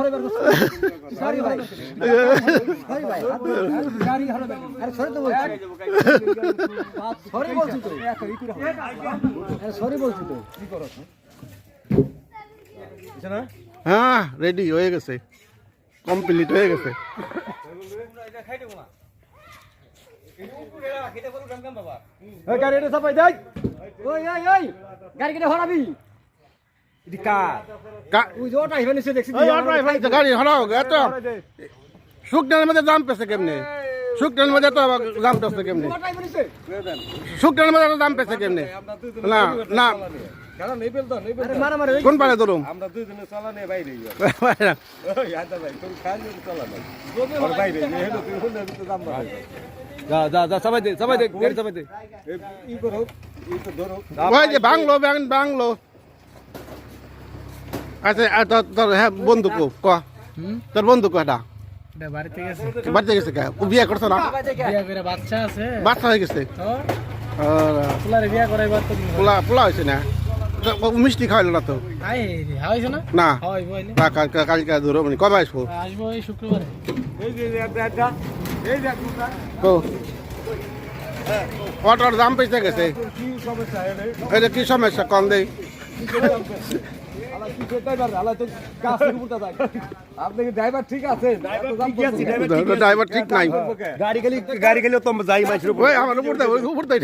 sorry ভাই sorry ভাই গাড়ি হলো আরে সরি তো বলছি সরি বলছি তো সরি বলছি তো কি করো না হ্যাঁ রেডি হয়ে গেছে কমপ্লিট হয়ে গেছে গাড়ি এটা চাপাই দেই ওই ওই ওই গাড়ি কেটে হরাবি গাড়ি হরাও এত শুকনার মধ্যে দাম পেছে কেমনে শুকনার মধ্যে তো দাম পেছে কেমনে শুকনার মধ্যে দাম পেছে কেমনে না না কোন পারে ধরুন আমরা দুইজনে চালানে বাইরে ওই যে বাংলো বাংলো আচ্ছা তোর হ্যাঁ বন্ধু ক তোর বন্ধু কটা বাড়িতে গেছে কে বিয়ে করছো না বাচ্চা হয়ে গেছে পোলা হয়েছে না মিষ্টি খাওয়াইলো না তো না কালকে ধরো মানে কবে আসবো অটোর দাম পেয়েছে গেছে এটা কি সমস্যা কম দেয় ড্রাইভার ঠিক আছে ড্রাইভার ঠিক নাই গাড়ি গেলে তো যাই মাছ আমার উপর দেয়